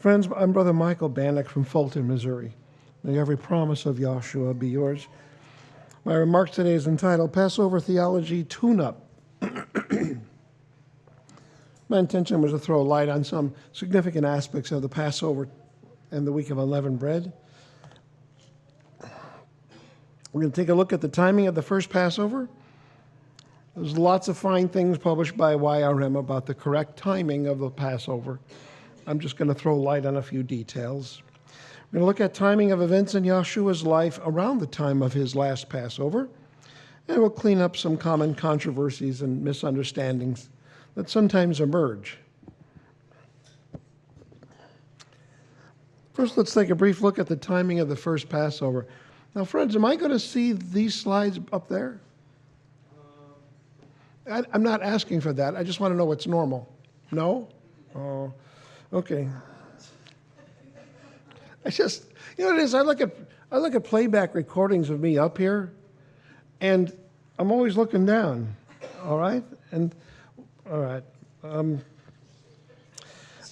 Friends, I'm Brother Michael Bannock from Fulton, Missouri. May every promise of Yahshua be yours. My remarks today is entitled Passover Theology Tune-UP. My intention was to throw light on some significant aspects of the Passover and the week of unleavened bread. We're going to take a look at the timing of the first Passover. There's lots of fine things published by YRM about the correct timing of the Passover. I'm just going to throw light on a few details. We're going to look at timing of events in Yahshua's life around the time of his last Passover, and we'll clean up some common controversies and misunderstandings that sometimes emerge. First, let's take a brief look at the timing of the first Passover. Now, friends, am I going to see these slides up there? I'm not asking for that. I just want to know what's normal. No? Oh, okay. I just, you know what it is? I look at playback recordings of me up here, and I'm always looking down. All right? And all right.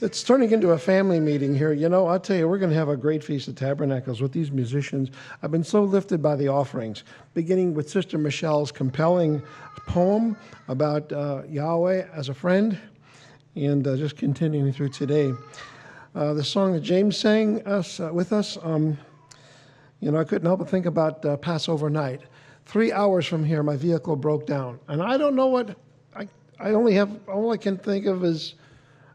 It's turning into a family meeting here. You know, I'll tell you, we're going to have a great Feast of Tabernacles with these musicians. I've been so lifted by the offerings, beginning with Sister Michelle's compelling poem about Yahweh as a friend, and just continuing through today. The song that James sang with us, you know, I couldn't help but think about Passover night. 3 hours from here, my vehicle broke down. And I don't know what, all I can think of is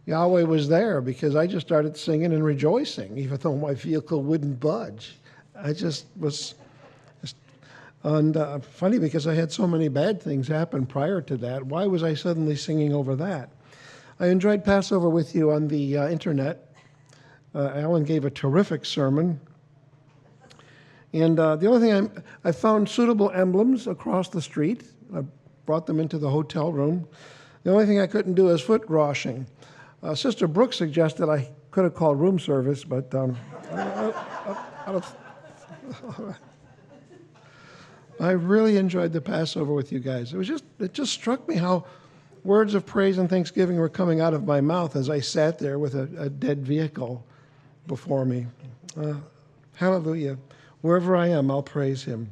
Yahweh was there, because I just started singing and rejoicing, even though my vehicle wouldn't budge. I just was, and funny, because I had so many bad things happen prior to that. Why was I suddenly singing over that? I enjoyed Passover with you on the internet. Alan gave a terrific sermon. And the only thing I found suitable emblems across the street. I brought them into the hotel room. The only thing I couldn't do is foot washing. Sister Brooks suggested I could have called room service, but I really enjoyed the Passover with you guys. It just struck me how words of praise and thanksgiving were coming out of my mouth as I sat there with a dead vehicle before me. Hallelujah. Wherever I am, I'll praise him.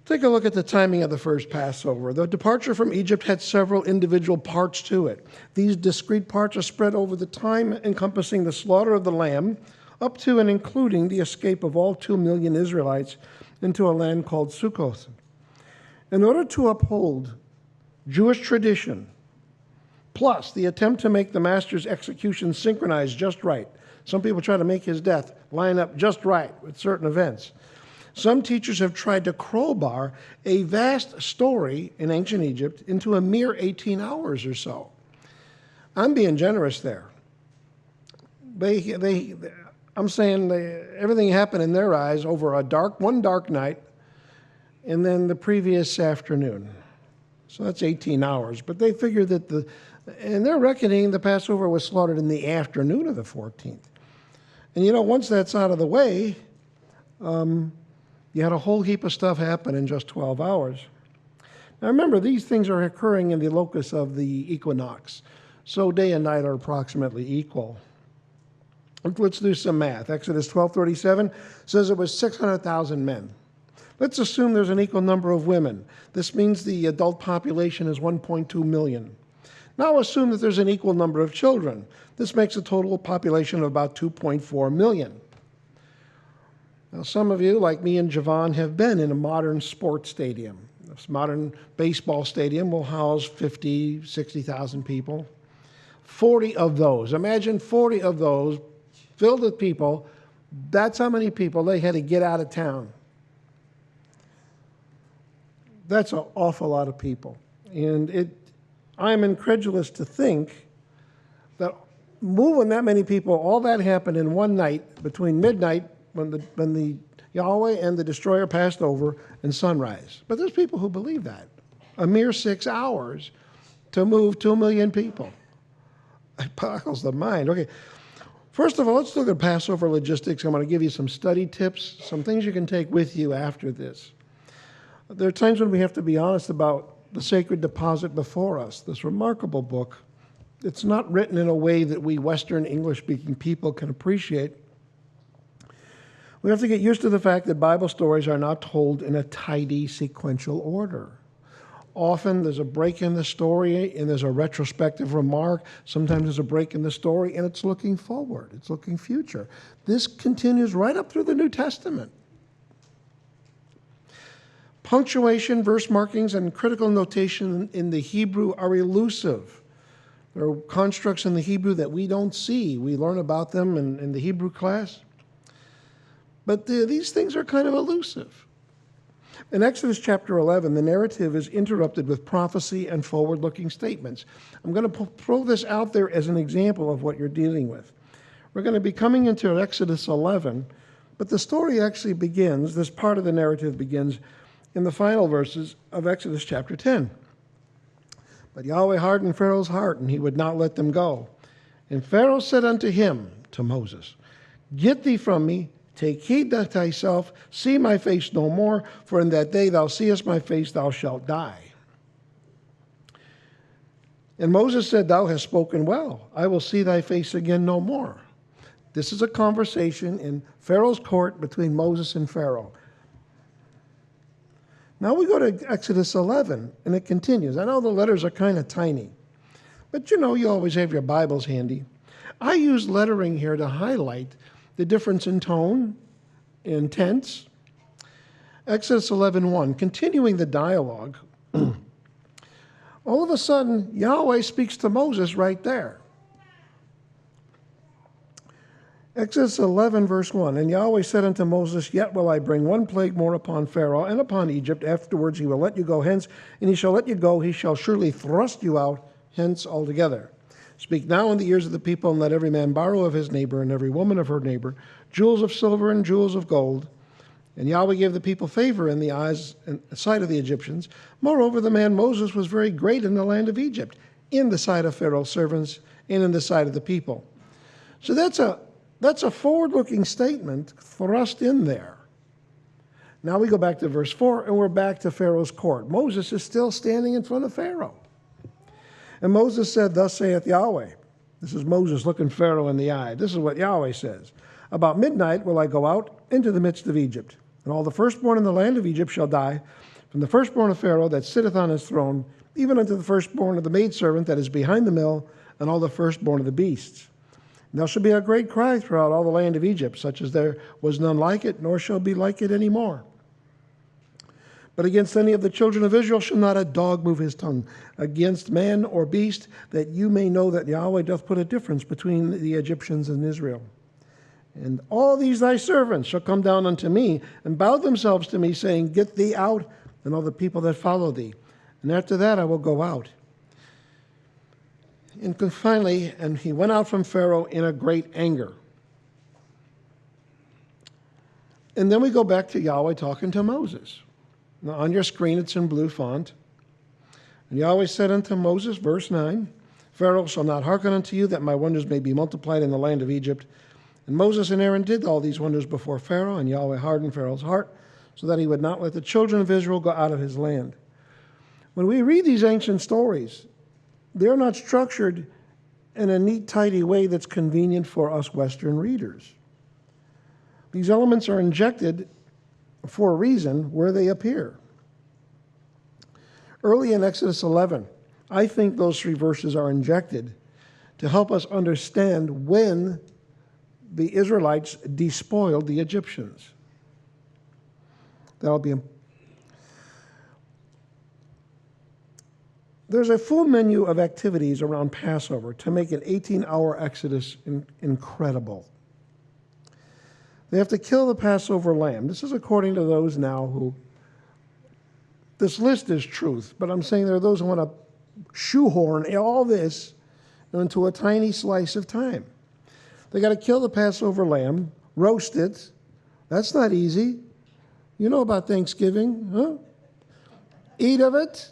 Take a look at the timing of the first Passover. The departure from Egypt had several individual parts to it. These discrete parts are spread over the time encompassing the slaughter of the lamb, up to and including the escape of all 2 million Israelites into a land called Sukkoth. In order to uphold Jewish tradition, plus the attempt to make the master's execution synchronize just right. Some people try to make his death line up just right with certain events. Some teachers have tried to crowbar a vast story in ancient Egypt into a mere 18 hours or so. I'm being generous there. I'm saying everything happened in their eyes over one dark night and then the previous afternoon. So that's 18 hours. But they figured that in their reckoning, the Passover was slaughtered in the afternoon of the 14th. And you know, once that's out of the way, you had a whole heap of stuff happen in just 12 hours. Now remember, these things are occurring in the locus of the equinox. So day and night are approximately equal. Let's do some math. Exodus 12:37 says it was 600,000 men. Let's assume there's an equal number of women. This means the adult population is 1.2 million. Now assume that there's an equal number of children. This makes a total population of about 2.4 million. Now, some of you, like me and Javon, have been in a modern sports stadium. This modern baseball stadium will house 50, 60,000 people. 40 of those, imagine 40 of those filled with people. That's how many people they had to get out of town. That's an awful lot of people. And I'm incredulous to think that moving that many people, all that happened in one night between midnight when the Yahweh and the destroyer passed over and sunrise. But there's people who believe that. A mere 6 hours to move 2 million people. It boggles the mind. Okay, first of all, let's look at Passover logistics. I'm going to give you some study tips, some things you can take with you after this. There are times when we have to be honest about the sacred deposit before us, this remarkable book It's not written in a way that we Western English-speaking people can appreciate. We have to get used to the fact that Bible stories are not told in a tidy sequential order. Often there's a break in the story and there's a retrospective remark. Sometimes there's a break in the story and it's looking forward. It's looking future. This continues right up through the New Testament. Punctuation, verse markings, and critical notation in the Hebrew are elusive. There are constructs in the Hebrew that we don't see. We learn about them in the Hebrew class. But these things are kind of elusive. In Exodus chapter 11, the narrative is interrupted with prophecy and forward-looking statements. I'm going to throw this out there as an example of what you're dealing with. We're going to be coming into Exodus 11, but the story actually begins, this part of the narrative begins in the final verses of Exodus chapter 10. But Yahweh hardened Pharaoh's heart, and he would not let them go. And Pharaoh said unto him, to Moses, Get thee from me, take heed to thyself, see my face no more, for in that day thou seest my face, thou shalt die. And Moses said, Thou hast spoken well. I will see thy face again no more. This is a conversation in Pharaoh's court between Moses and Pharaoh. Now we go to Exodus 11, and it continues. I know the letters are kind of tiny, but you know you always have your Bibles handy. I use lettering here to highlight the difference in tone, in tense. Exodus 11:1, continuing the dialogue. All of a sudden, Yahweh speaks to Moses right there. Exodus 11, verse 1, And Yahweh said unto Moses, Yet will I bring one plague more upon Pharaoh and upon Egypt. Afterwards he will let you go hence, and he shall let you go. He shall surely thrust you out hence altogether. Speak now in the ears of the people, and let every man borrow of his neighbor, and every woman of her neighbor, jewels of silver and jewels of gold. And Yahweh gave the people favor in the eyes and sight of the Egyptians. Moreover, the man Moses was very great in the land of Egypt, in the sight of Pharaoh's servants, and in the sight of the people. So that's a forward-looking statement thrust in there. Now we go back to verse 4, and we're back to Pharaoh's court. Moses is still standing in front of Pharaoh. And Moses said, Thus saith Yahweh. This is Moses looking Pharaoh in the eye. This is what Yahweh says. About midnight will I go out into the midst of Egypt, and all the firstborn in the land of Egypt shall die, from the firstborn of Pharaoh that sitteth on his throne, even unto the firstborn of the maidservant that is behind the mill, and all the firstborn of the beasts. And there shall be a great cry throughout all the land of Egypt, such as there was none like it, nor shall be like it any more. But against any of the children of Israel shall not a dog move his tongue, against man or beast, that you may know that Yahweh doth put a difference between the Egyptians and Israel. And all these thy servants shall come down unto me, and bow themselves to me, saying, Get thee out, and all the people that follow thee. And after that I will go out. And finally, and he went out from Pharaoh in a great anger. And then we go back to Yahweh talking to Moses. Now on your screen it's in blue font. And Yahweh said unto Moses, verse 9, Pharaoh shall not hearken unto you, that my wonders may be multiplied in the land of Egypt. And Moses and Aaron did all these wonders before Pharaoh, and Yahweh hardened Pharaoh's heart, so that he would not let the children of Israel go out of his land. When we read these ancient stories, they're not structured in a neat, tidy way that's convenient for us Western readers. These elements are injected for a reason where they appear. Early in Exodus 11, I think those three verses are injected to help us understand when the Israelites despoiled the Egyptians. That'll be. There's a full menu of activities around Passover to make an 18-hour Exodus incredible. They have to kill the Passover lamb. This is according to those now who, this list is truth, but I'm saying there are those who want to shoehorn all this into a tiny slice of time. They got to kill the Passover lamb, roast it. That's not easy. You know about Thanksgiving, huh? Eat of it.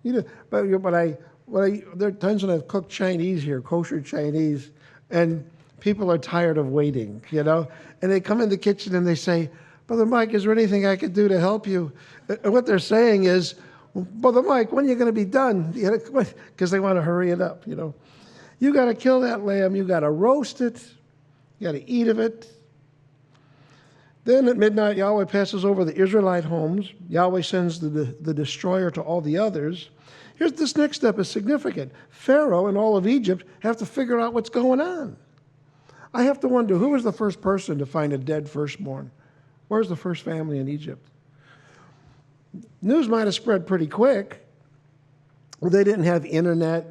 Eat it. But there are times when I've cooked Chinese here, kosher Chinese, and people are tired of waiting, you know? And they come in the kitchen and they say, Brother Mike, is there anything I could do to help you? And what they're saying is, Brother Mike, when are you going to be done? Because they want to hurry it up, you know. You got to kill that lamb. You got to roast it. You got to eat of it. Then at midnight, Yahweh passes over the Israelite homes. Yahweh sends the destroyer to all the others. Here's this next step is significant. Pharaoh and all of Egypt have to figure out what's going on. I have to wonder, who was the first person to find a dead firstborn? Where's the first family in Egypt? News might have spread pretty quick. They didn't have internet.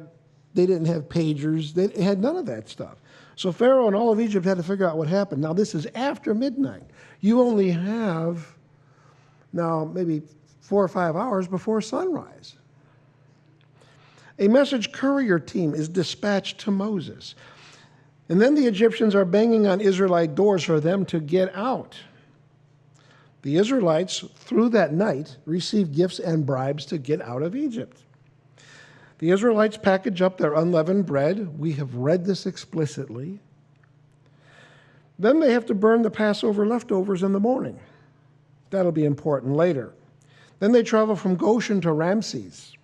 They didn't have pagers. They had none of that stuff. So Pharaoh and all of Egypt had to figure out what happened. Now, this is after midnight. You only have now maybe 4 or 5 hours before sunrise. A message courier team is dispatched to Moses. And then the Egyptians are banging on Israelite doors for them to get out. The Israelites, through that night, receive gifts and bribes to get out of Egypt. The Israelites package up their unleavened bread. We have read this explicitly. Then they have to burn the Passover leftovers in the morning. That'll be important later. Then they travel from Goshen to Ramses.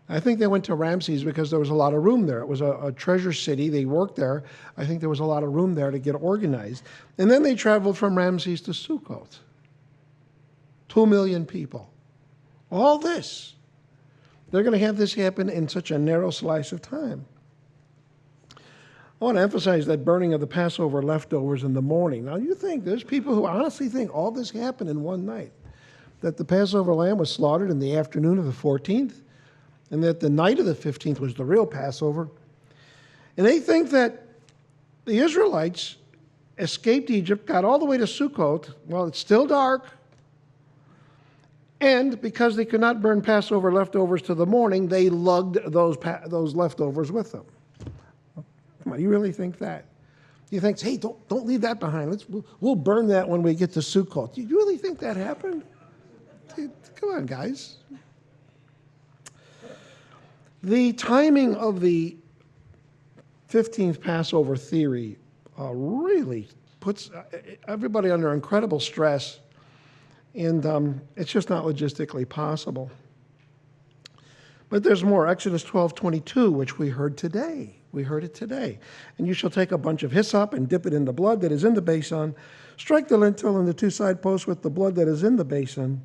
I think they went to Ramses because there was a lot of room there. It was a treasure city. They worked there. I think there was a lot of room there to get organized. And then they traveled from Ramses to Sukkot. 2 million people. All this. They're going to have this happen in such a narrow slice of time. I want to emphasize that burning of the Passover leftovers in the morning. Now, you think there's people who honestly think all this happened in one night, that the Passover lamb was slaughtered in the afternoon of the 14th, and that the night of the 15th was the real Passover. And they think that the Israelites escaped Egypt, got all the way to Sukkot. Well, it's still dark. And because they could not burn Passover leftovers to the morning, they lugged those leftovers with them. Come on, you really think that? You think, hey, don't leave that behind. We'll burn that when we get to Sukkot. Do you really think that happened? Come on, guys. The timing of the 15th Passover theory really puts everybody under incredible stress, and it's just not logistically possible. But there's more. Exodus 12:22, which we heard today. We heard it today. And you shall take a bunch of hyssop and dip it in the blood that is in the basin. Strike the lintel and the 2 side posts with the blood that is in the basin.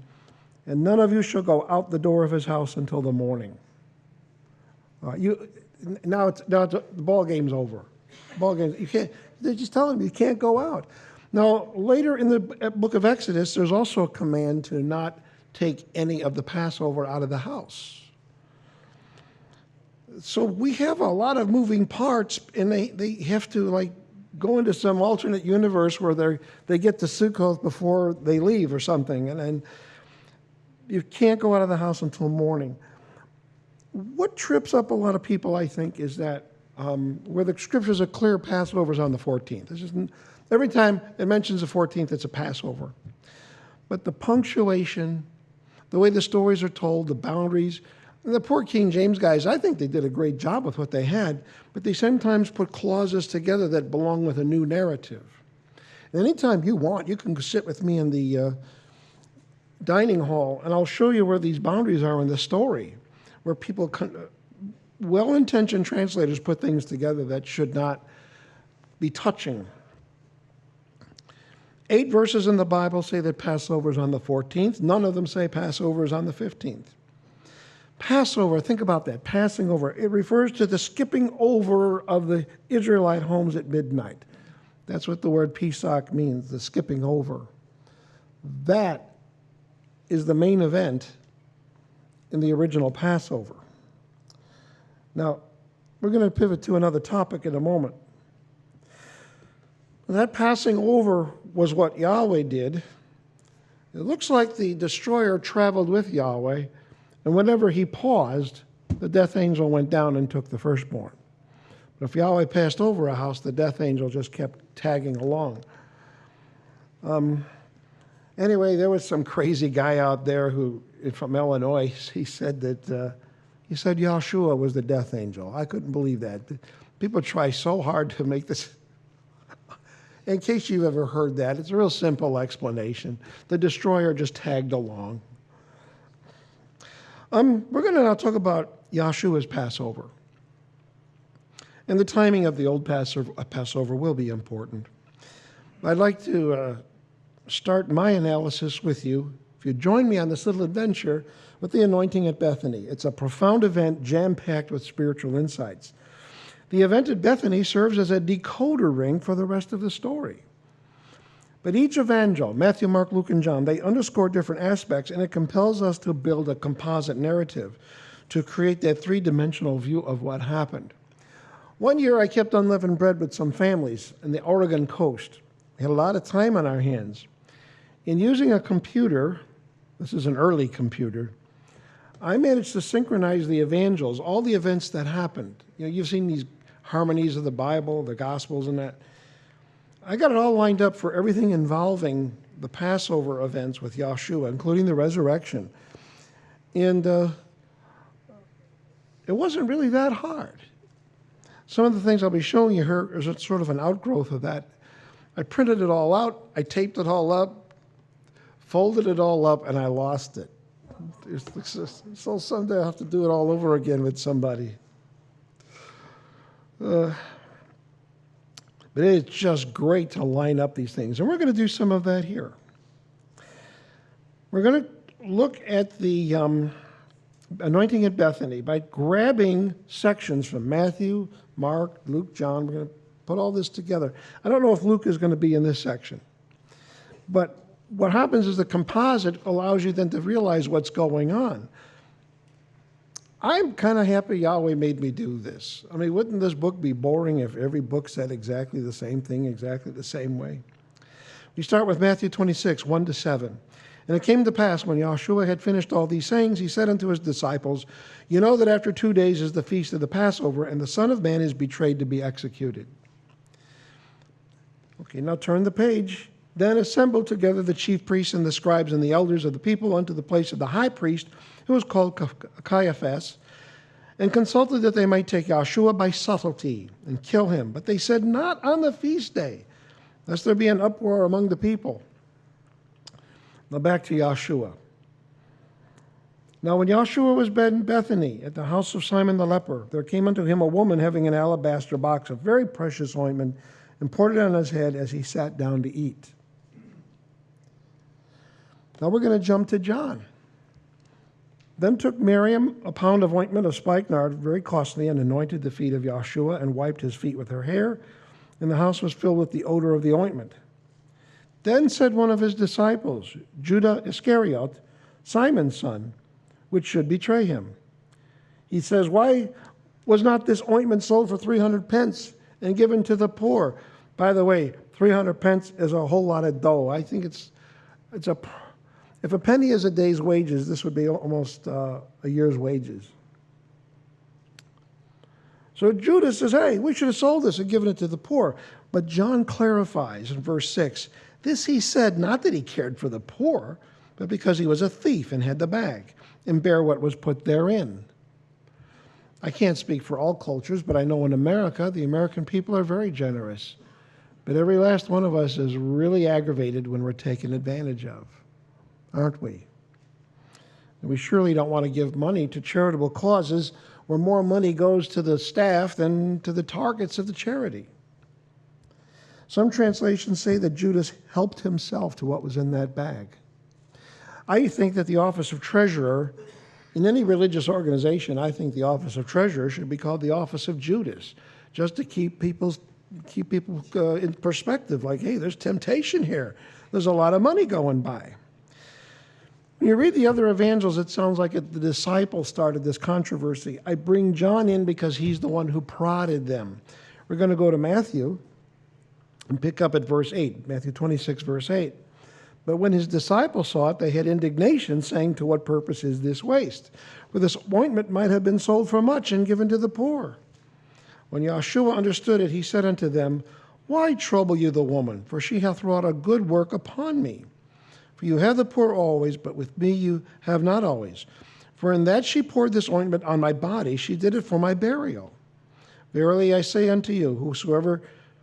And none of you shall go out the door of his house until the morning. Now the ball game's over. You can't. They're just telling me you can't go out. Now later in the book of Exodus, there's also a command to not take any of the Passover out of the house. So we have a lot of moving parts, and they have to go into some alternate universe where they get to Sukkot before they leave or something, and then you can't go out of the house until morning. What trips up a lot of people, I think, is that where the scriptures are clear, Passover's on the 14th. It's just, every time it mentions the 14th, it's a Passover. But the punctuation, the way the stories are told, the boundaries, and the poor King James guys, I think they did a great job with what they had, but they sometimes put clauses together that belong with a new narrative. And anytime you want, you can sit with me in the dining hall, and I'll show you where these boundaries are in the story, where people, well-intentioned translators put things together that should not be touching. 8 verses in the Bible say that Passover is on the 14th. None of them say Passover is on the 15th. Passover, think about that, passing over. It refers to the skipping over of the Israelite homes at midnight. That's what the word Pesach means, the skipping over. That is the main event in the original Passover. Now, we're going to pivot to another topic in a moment. That passing over was what Yahweh did. It looks like the destroyer traveled with Yahweh, and whenever he paused, the death angel went down and took the firstborn. But if Yahweh passed over a house, the death angel just kept tagging along. Anyway, there was some crazy guy out there from Illinois. He said Yahshua was the death angel. I couldn't believe that. People try so hard to make this. In case you've ever heard that, it's a real simple explanation. The destroyer just tagged along. We're going to now talk about Yahshua's Passover. And the timing of the old Passover will be important. I'd like to start my analysis with you, if you join me on this little adventure, with the anointing at Bethany. It's a profound event jam-packed with spiritual insights. The event at Bethany serves as a decoder ring for the rest of the story. But each evangel, Matthew, Mark, Luke, and John, they underscore different aspects, and it compels us to build a composite narrative to create that three-dimensional view of what happened. One year, I kept unleavened bread with some families in the Oregon coast. We had a lot of time on our hands. In using a computer, this is an early computer, I managed to synchronize the evangels, all the events that happened. You know, you've seen these harmonies of the Bible, the Gospels, and that. I got it all lined up for everything involving the Passover events with Yahshua, including the resurrection. And it wasn't really that hard. Some of the things I'll be showing you here is sort of an outgrowth of that. I printed it all out, I taped it all up, folded it all up, and I lost it. So someday I'll have to do it all over again with somebody. But it's just great to line up these things. And we're going to do some of that here. We're going to look at the anointing at Bethany by grabbing sections from Matthew, Mark, Luke, John. We're going to put all this together. I don't know if Luke is going to be in this section. But what happens is the composite allows you then to realize what's going on. I'm kind of happy Yahweh made me do this. I mean, wouldn't this book be boring if every book said exactly the same thing, exactly the same way? We start with Matthew 26, 1-7. And it came to pass, when Yahshua had finished all these sayings, he said unto his disciples, you know that after 2 days is the feast of the Passover, and the Son of Man is betrayed to be executed. Okay, now turn the page. Then assembled together the chief priests and the scribes and the elders of the people unto the place of the high priest, who was called Caiaphas, and consulted that they might take Yahshua by subtlety and kill him. But they said, not on the feast day, lest there be an uproar among the people. Now back to Yahshua. Now when Yahshua was in Bethany, at the house of Simon the leper, there came unto him a woman having an alabaster box of very precious ointment, and poured it on his head as he sat down to eat. Now we're going to jump to John. Then took Miriam a pound of ointment of spikenard, very costly, and anointed the feet of Yahshua, and wiped his feet with her hair, and the house was filled with the odor of the ointment. Then said one of his disciples, Judas Iscariot, Simon's son, which should betray him. He says, why was not this ointment sold for 300 pence and given to the poor? By the way, 300 pence is a whole lot of dough. I think if a penny is a day's wages, this would be almost a year's wages. So Judas says, hey, we should have sold this and given it to the poor. But John clarifies in verse 6, this he said, not that he cared for the poor, but because he was a thief and had the bag, and bare what was put therein. I can't speak for all cultures, but I know in America, the American people are very generous. But every last one of us is really aggravated when we're taken advantage of, aren't we? And we surely don't want to give money to charitable causes where more money goes to the staff than to the targets of the charity. Some translations say that Judas helped himself to what was in that bag. I think that the office of treasurer, in any religious organization, I think the office of treasurer should be called the office of Judas, just to keep people in perspective, like, hey, there's temptation here. There's a lot of money going by. When you read the other evangels, it sounds like the disciples started this controversy. I bring John in because he's the one who prodded them. We're going to go to Matthew and pick up at verse 8, Matthew 26, verse 8. But when his disciples saw it, they had indignation, saying, to what purpose is this waste? For this ointment might have been sold for much and given to the poor. When Yahshua understood it, he said unto them, why trouble you the woman? For she hath wrought a good work upon me. For you have the poor always, but with me you have not always. For in that she poured this ointment on my body, she did it for my burial. Verily I say unto you,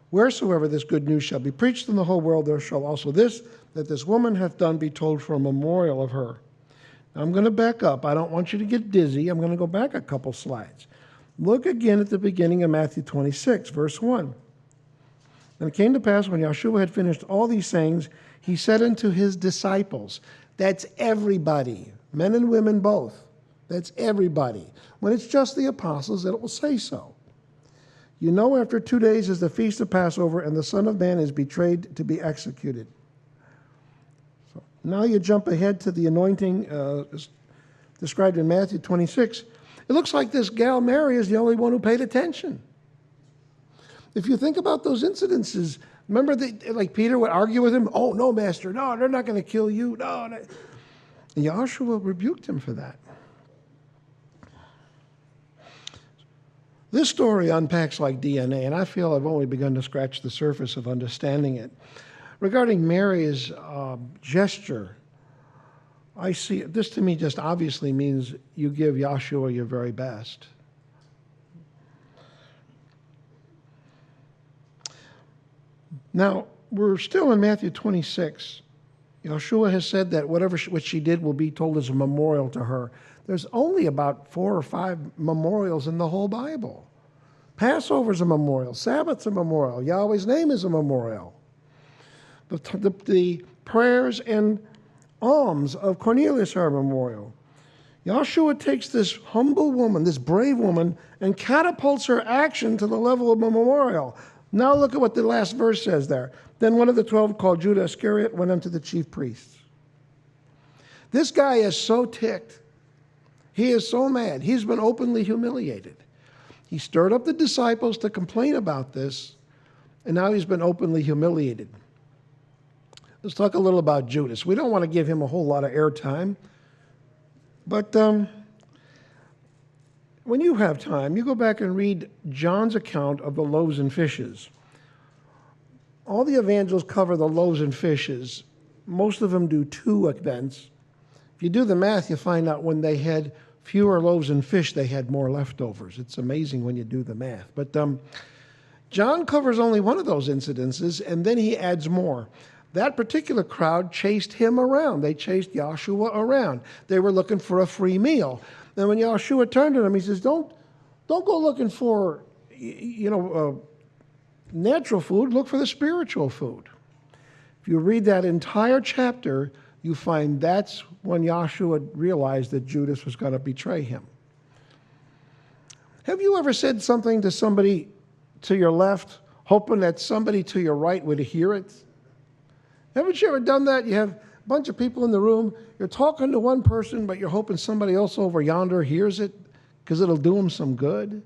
wheresoever this good news shall be preached in the whole world, there shall also this, that this woman hath done, be told for a memorial of her. I'm going to back up. I don't want you to get dizzy. I'm going to go back a couple slides. Look again at the beginning of Matthew 26, verse 1. And it came to pass when Yahshua had finished all these sayings, he said unto his disciples, that's everybody, men and women both. That's everybody. When it's just the apostles, it will say so. You know, after 2 days is the feast of Passover, and the Son of Man is betrayed to be executed. So now you jump ahead to the anointing described in Matthew 26. It looks like this gal Mary is the only one who paid attention. If you think about those incidences, remember like Peter would argue with him, oh, no, Master, no, they're not going to kill you. No. And Yahshua rebuked him for that. This story unpacks like DNA, and I feel I've only begun to scratch the surface of understanding it. Regarding Mary's gesture, I see this to me just obviously means you give Yahshua your very best. Now, we're still in Matthew 26. Yahshua has said that whatever what she did will be told as a memorial to her. There's only about 4 or 5 memorials in the whole Bible. Passover's a memorial. Sabbath's a memorial. Yahweh's name is a memorial. The prayers and alms of Cornelius are a memorial. Yahshua takes this humble woman, this brave woman, and catapults her action to the level of a memorial. Now look at what the last verse says there. Then one of the 12, called Judas Iscariot, went unto the chief priests. This guy is so ticked. He is so mad. He's been openly humiliated. He stirred up the disciples to complain about this, and now he's been openly humiliated. Let's talk a little about Judas. We don't want to give him a whole lot of airtime, but when you have time, you go back and read John's account of the loaves and fishes. All the evangelists cover the loaves and fishes. Most of them do 2 events. If you do the math, you find out when they had fewer loaves and fish, they had more leftovers. It's amazing when you do the math. But John covers only one of those incidences, and then he adds more. That particular crowd chased him around. They chased Yahshua around. They were looking for a free meal. And when Yahshua turned to them, he says, don't go looking for, natural food. Look for the spiritual food. If you read that entire chapter, you find that's when Yahshua realized that Judas was going to betray him. Have you ever said something to somebody to your left, hoping that somebody to your right would hear it? Haven't you ever done that? You have a bunch of people in the room. You're talking to one person, but you're hoping somebody else over yonder hears it because it'll do them some good.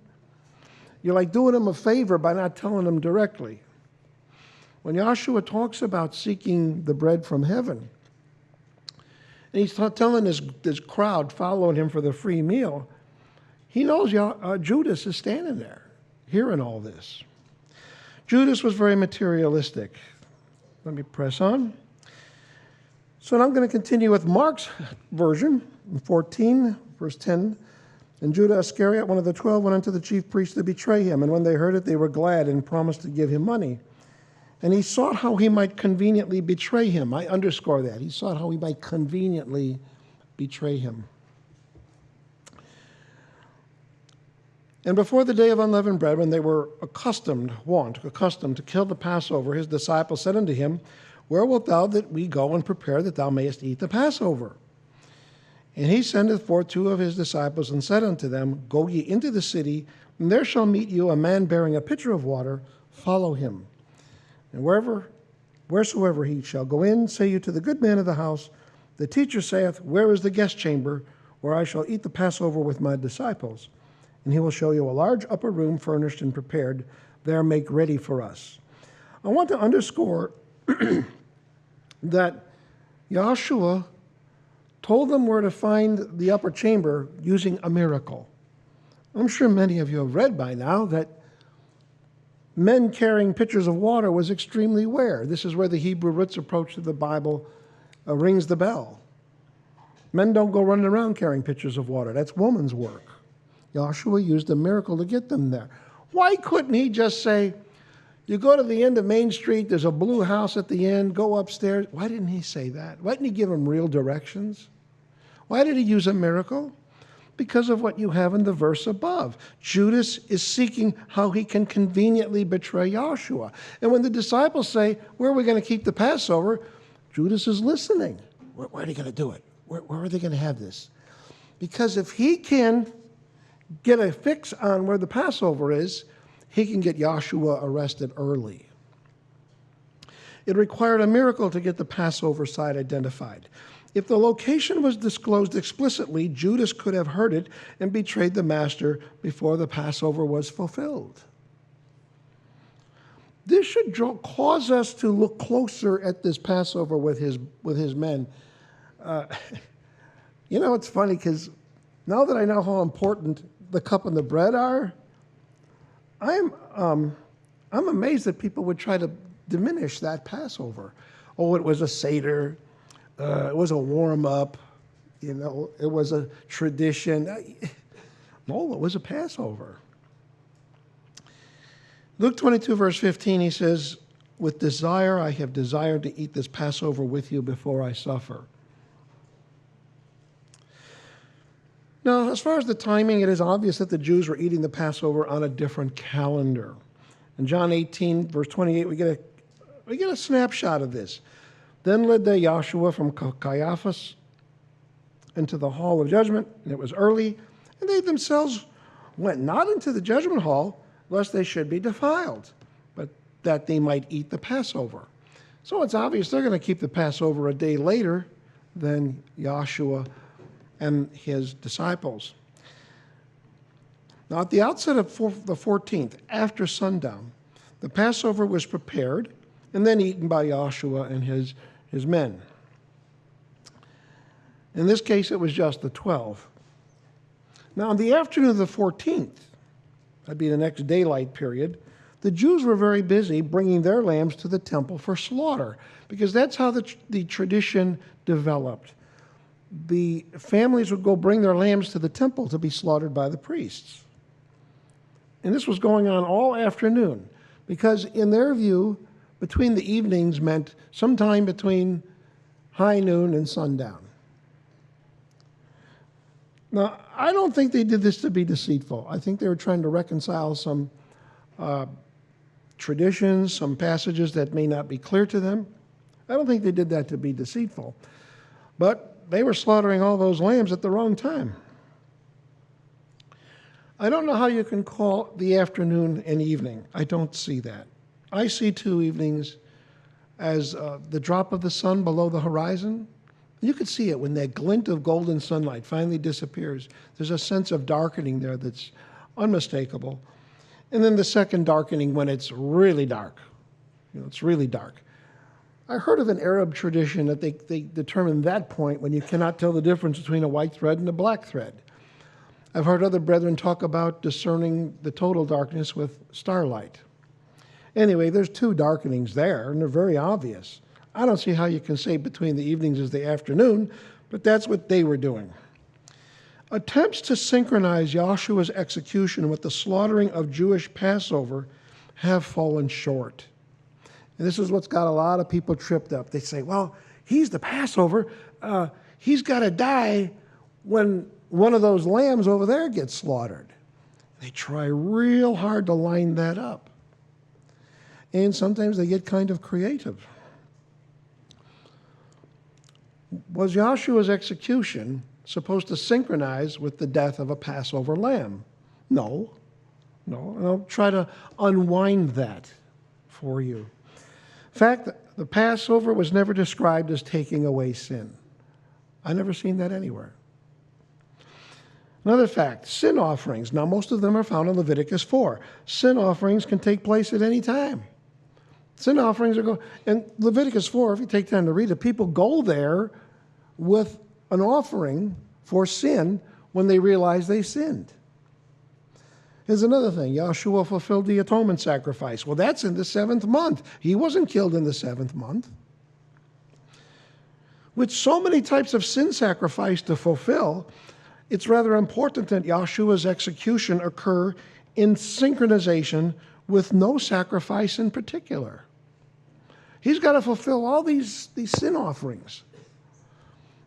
You're like doing them a favor by not telling them directly. When Yahshua talks about seeking the bread from heaven, and he's telling this crowd following him for the free meal, he knows Judas is standing there, hearing all this. Judas was very materialistic. Let me press on. So now I'm going to continue with Mark's version, 14, verse 10. And Judas Iscariot, one of the 12, went unto the chief priests to betray him. And when they heard it, they were glad and promised to give him money. And he sought how he might conveniently betray him. I underscore that. He sought how he might conveniently betray him. And before the day of unleavened bread, when they were accustomed to kill the Passover, his disciples said unto him, Where wilt thou that we go and prepare that thou mayest eat the Passover? And he sendeth forth 2 of his disciples and said unto them, Go ye into the city, and there shall meet you a man bearing a pitcher of water. Follow him. And wheresoever he shall go in, say you to the good man of the house, The teacher saith, Where is the guest chamber, where I shall eat the Passover with my disciples? And he will show you a large upper room furnished and prepared. There make ready for us. I want to underscore that Yahshua told them where to find the upper chamber using a miracle. I'm sure many of you have read by now that men carrying pitchers of water was extremely rare. This is where the Hebrew roots approach to the Bible rings the bell. Men don't go running around carrying pitchers of water. That's woman's work. Yahshua used a miracle to get them there. Why couldn't he just say, you go to the end of Main Street, there's a blue house at the end, go upstairs? Why didn't he say that? Why didn't he give them real directions? Why did he use a miracle? Because of what you have in the verse above. Judas is seeking how he can conveniently betray Yahshua. And when the disciples say, where are we going to keep the Passover? Judas is listening. Where are they going to do it? Where are they going to have this? Because if he can get a fix on where the Passover is, he can get Yahshua arrested early. It required a miracle to get the Passover site identified. If the location was disclosed explicitly, Judas could have heard it and betrayed the master before the Passover was fulfilled. This should cause us to look closer at this Passover with his men. It's funny because now that I know how important the cup and the bread are, I'm amazed that people would try to diminish that Passover. Oh, it was a Seder. It was a warm-up. It was a tradition. No, it was a Passover. Luke 22, verse 15, he says, with desire I have desired to eat this Passover with you before I suffer. Now, as far as the timing, it is obvious that the Jews were eating the Passover on a different calendar. In John 18, verse 28, we get a snapshot of this. Then led they Yahshua from Caiaphas into the hall of judgment, and it was early, and they themselves went not into the judgment hall, lest they should be defiled, but that they might eat the Passover. So it's obvious they're going to keep the Passover a day later than Yahshua and his disciples. Now, at the outset of the 14th, after sundown, the Passover was prepared and then eaten by Yahshua and his men. In this case, it was just the 12. Now, in the afternoon of the 14th, that'd be the next daylight period, the Jews were very busy bringing their lambs to the temple for slaughter, because that's how the tradition developed. The families would go bring their lambs to the temple to be slaughtered by the priests. And this was going on all afternoon, because in their view, between the evenings meant sometime between high noon and sundown. Now, I don't think they did this to be deceitful. I think they were trying to reconcile some traditions, some passages that may not be clear to them. I don't think they did that to be deceitful. But they were slaughtering all those lambs at the wrong time. I don't know how you can call the afternoon an evening. I don't see that. I see two evenings as the drop of the sun below the horizon. You could see it when that glint of golden sunlight finally disappears. There's a sense of darkening there that's unmistakable. And then the second darkening when it's really dark. It's really dark. I heard of an Arab tradition that they determine that point when you cannot tell the difference between a white thread and a black thread. I've heard other brethren talk about discerning the total darkness with starlight. Anyway, there's two darkenings there, and they're very obvious. I don't see how you can say between the evenings is the afternoon, but that's what they were doing. Attempts to synchronize Yahshua's execution with the slaughtering of Jewish Passover have fallen short. And this is what's got a lot of people tripped up. They say, well, he's the Passover. He's got to die when one of those lambs over there gets slaughtered. They try real hard to line that up. And sometimes they get kind of creative. Was Yahshua's execution supposed to synchronize with the death of a Passover lamb? No. And I'll try to unwind that for you. In fact, the Passover was never described as taking away sin. I've never seen that anywhere. Another fact, sin offerings. Now, most of them are found in Leviticus 4. Sin offerings can take place at any time. Sin offerings are in Leviticus 4, if you take time to read it, people go there with an offering for sin when they realize they sinned. Here's another thing. Yahshua fulfilled the atonement sacrifice. Well, that's in the 7th month. He wasn't killed in the 7th month. With so many types of sin sacrifice to fulfill, it's rather important that Yahshua's execution occur in synchronization with no sacrifice in particular. He's got to fulfill all these sin offerings.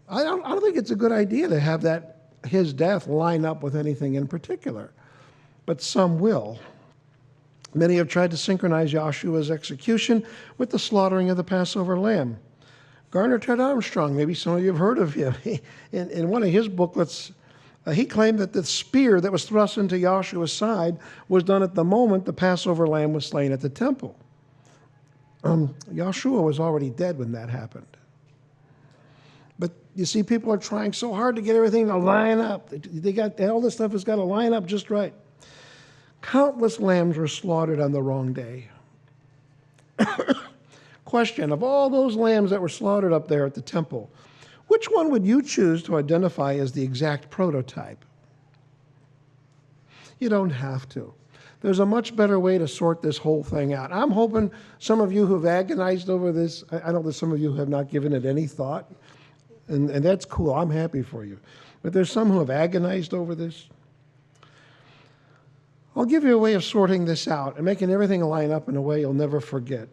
I don't think it's a good idea to have his death line up with anything in particular, but some will. Many have tried to synchronize Yahshua's execution with the slaughtering of the Passover lamb. Garner Ted Armstrong, maybe some of you have heard of him. In one of his booklets, he claimed that the spear that was thrust into Yahshua's side was done at the moment the Passover lamb was slain at the temple. Yahshua was already dead when that happened. But you see, people are trying so hard to get everything to line up. All this stuff has got to line up just right. Countless lambs were slaughtered on the wrong day. Question, of all those lambs that were slaughtered up there at the temple, which one would you choose to identify as the exact prototype? You don't have to. There's a much better way to sort this whole thing out. I'm hoping some of you who've agonized over this, I know that some of you have not given it any thought, and that's cool. I'm happy for you. But there's some who have agonized over this. I'll give you a way of sorting this out and making everything line up in a way you'll never forget.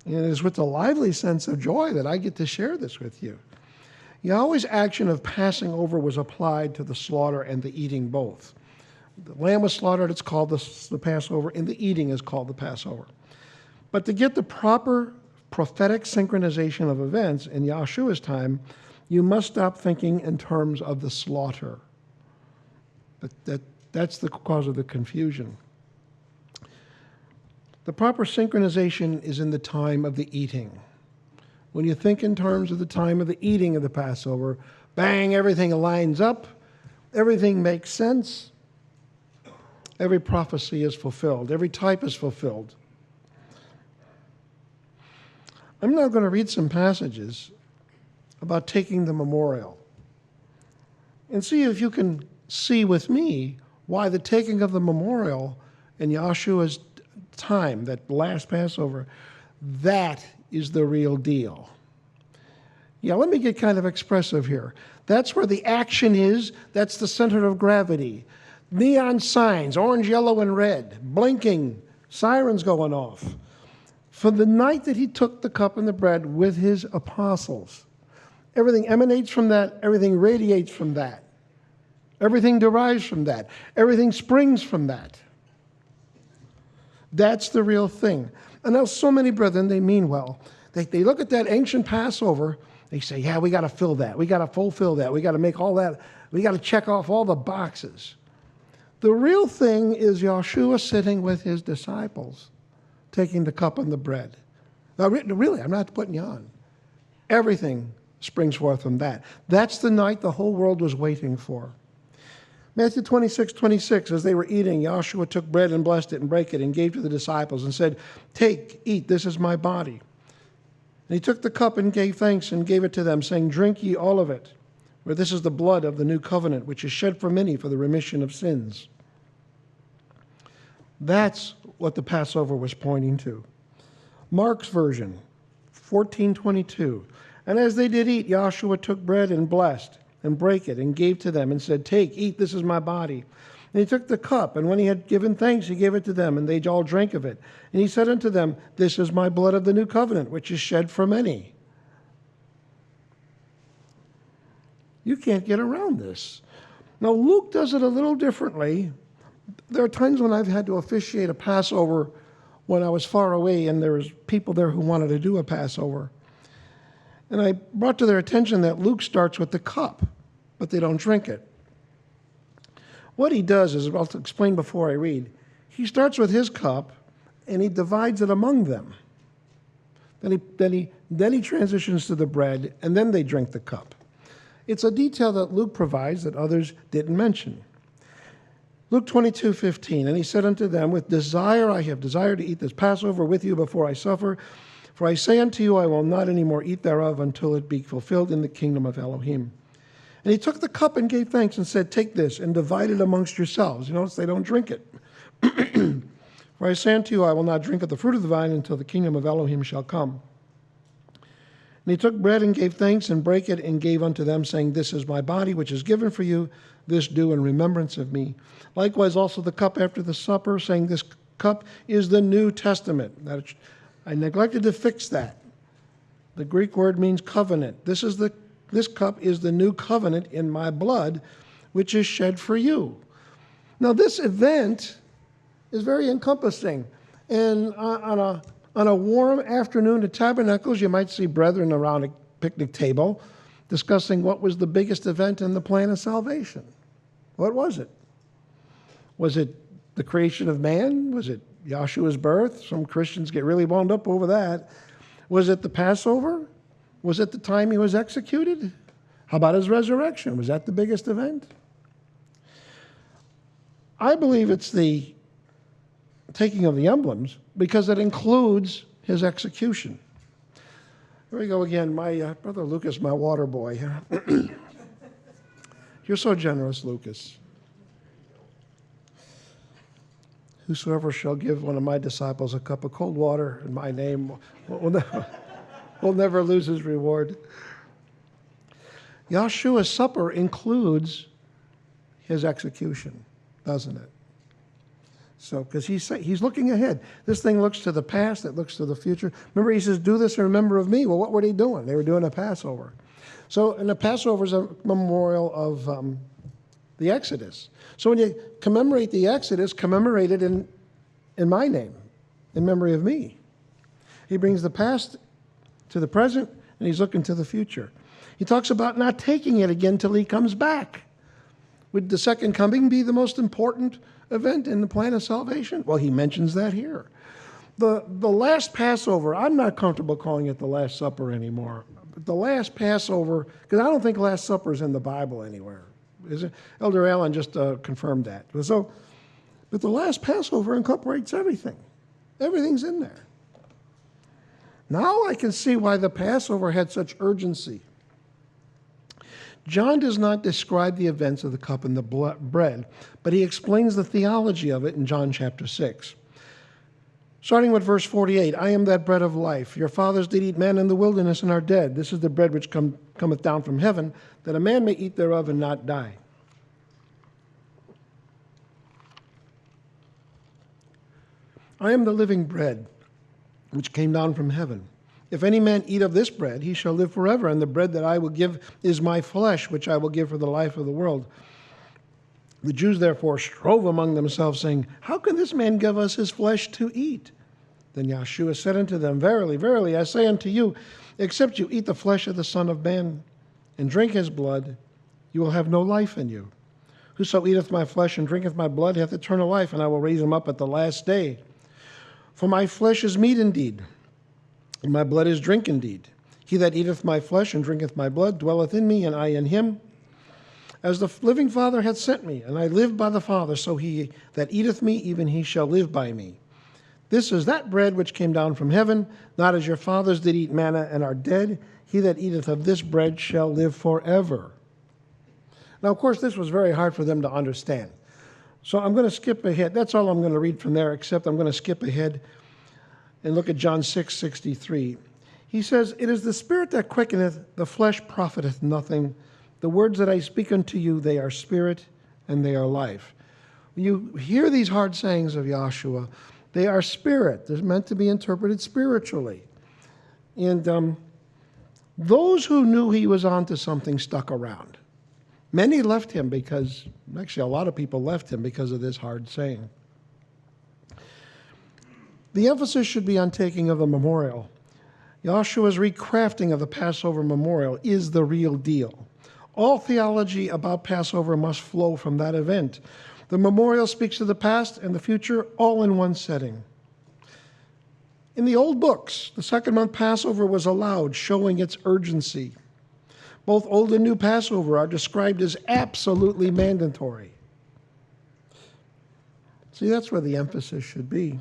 And it is with a lively sense of joy that I get to share this with you. Yahweh's action of passing over was applied to the slaughter and the eating both. The lamb was slaughtered, it's called the Passover, and the eating is called the Passover. But to get the proper prophetic synchronization of events in Yahshua's time, you must stop thinking in terms of the slaughter. That's the cause of the confusion. The proper synchronization is in the time of the eating. When you think in terms of the time of the eating of the Passover, bang, everything lines up, everything makes sense, every prophecy is fulfilled, every type is fulfilled. I'm now going to read some passages about taking the memorial and see if you can see with me why the taking of the memorial in Yahshua's time, that last Passover, that is the real deal. Yeah, let me get kind of expressive here. That's where the action is. That's the center of gravity. Neon signs, orange, yellow, and red, blinking, sirens going off. For the night that he took the cup and the bread with his apostles, everything emanates from that, everything radiates from that. Everything derives from that. Everything springs from that. That's the real thing. And now so many brethren, they mean well. They look at that ancient Passover, they say, yeah, we got to fill that. We got to fulfill that. We got to make all that. We got to check off all the boxes. The real thing is Yahshua sitting with his disciples, taking the cup and the bread. Now, really, I'm not putting you on. Everything springs forth from that. That's the night the whole world was waiting for. Matthew 26:26, as they were eating, Yahshua took bread and blessed it and brake it and gave to the disciples and said, take, eat, this is my body. And he took the cup and gave thanks and gave it to them, saying, drink ye all of it, for this is the blood of the new covenant, which is shed for many for the remission of sins. That's what the Passover was pointing to. Mark's version, 14:22. And as they did eat, Yahshua took bread and blessed and brake it and gave to them and said, take, eat, this is my body. And he took the cup, and when he had given thanks, he gave it to them, and they all drank of it. And he said unto them, this is my blood of the new covenant, which is shed for many. You can't get around this. Now, Luke does it a little differently. There are times when I've had to officiate a Passover when I was far away, and there was people there who wanted to do a Passover. And I brought to their attention that Luke starts with the cup, but they don't drink it. What he does is, I'll explain before I read, he starts with his cup, and he divides it among them. Then he transitions to the bread, and then they drink the cup. It's a detail that Luke provides that others didn't mention. Luke 22:15, and he said unto them, with desire I have desired to eat this Passover with you before I suffer. For I say unto you, I will not any more eat thereof until it be fulfilled in the kingdom of Elohim. And he took the cup and gave thanks and said, take this and divide it amongst yourselves. You notice they don't drink it. For I say unto you, I will not drink of the fruit of the vine until the kingdom of Elohim shall come. And he took bread and gave thanks and brake it and gave unto them, saying, this is my body, which is given for you. This do in remembrance of me. Likewise also the cup after the supper, saying, this cup is the New Testament. I neglected to fix that. The Greek word means covenant. This is the This cup is the new covenant in my blood, which is shed for you. Now, this event is very encompassing. And on a warm afternoon at Tabernacles, you might see brethren around a picnic table discussing what was the biggest event in the plan of salvation. What was it? Was it the creation of man? Was it Yahshua's birth? Some Christians get really wound up over that. Was it the Passover? Was it the time he was executed? How about his resurrection? Was that the biggest event? I believe it's the taking of the emblems because it includes his execution. Here we go again. My brother Lucas, my water boy. You're so generous, Lucas. Whosoever shall give one of my disciples a cup of cold water in my name will never lose his reward. Yahshua's supper includes his execution, doesn't it? So, because he's looking ahead. This thing looks to the past, it looks to the future. Remember, he says, do this in remember of me. Well, what were they doing? They were doing a Passover. So, and the Passover is a memorial of the Exodus. So when you commemorate the Exodus, commemorate it in my name, in memory of me. He brings the past to the present, and he's looking to the future. He talks about not taking it again till he comes back. Would the second coming be the most important event in the plan of salvation? Well, he mentions that here. The last Passover, I'm not comfortable calling it the Last Supper anymore. But the last Passover, because I don't think Last Supper is in the Bible anywhere. Is it? Elder Allen just confirmed that. So, but the last Passover incorporates everything. Everything's in there. Now I can see why the Passover had such urgency. John does not describe the events of the cup and the bread, but he explains the theology of it in John chapter 6. Starting with verse 48, I am that bread of life. Your fathers did eat manna in the wilderness and are dead. This is the bread which cometh down from heaven, that a man may eat thereof and not die. I am the living bread which came down from heaven. If any man eat of this bread, he shall live forever. And the bread that I will give is my flesh, which I will give for the life of the world. The Jews therefore strove among themselves, saying, how can this man give us his flesh to eat? Then Yahshua said unto them, verily, verily, I say unto you, except you eat the flesh of the Son of Man and drink his blood, you will have no life in you. Whoso eateth my flesh and drinketh my blood hath eternal life, and I will raise him up at the last day. For my flesh is meat indeed, and my blood is drink indeed. He that eateth my flesh and drinketh my blood dwelleth in me, and I in him. As the living Father hath sent me, and I live by the Father, so he that eateth me, even he shall live by me. This is that bread which came down from heaven, not as your fathers did eat manna and are dead. He that eateth of this bread shall live forever. Now, of course, this was very hard for them to understand. So I'm going to skip ahead. That's all I'm going to read from there, except I'm going to skip ahead and look at John 6:63. He says, it is the spirit that quickeneth, the flesh profiteth nothing. The words that I speak unto you, they are spirit and they are life. When you hear these hard sayings of Yahshua, they are spirit. They're meant to be interpreted spiritually. And those who knew he was onto something stuck around. Many left him because, actually a lot of people left him because of this hard saying. The emphasis should be on taking of the memorial. Yahshua's recrafting of the Passover memorial is the real deal. All theology about Passover must flow from that event. The memorial speaks to the past and the future all in one setting. In the old books, the second month Passover was allowed, showing its urgency. Both Old and New Passover are described as absolutely mandatory. See, that's where the emphasis should be.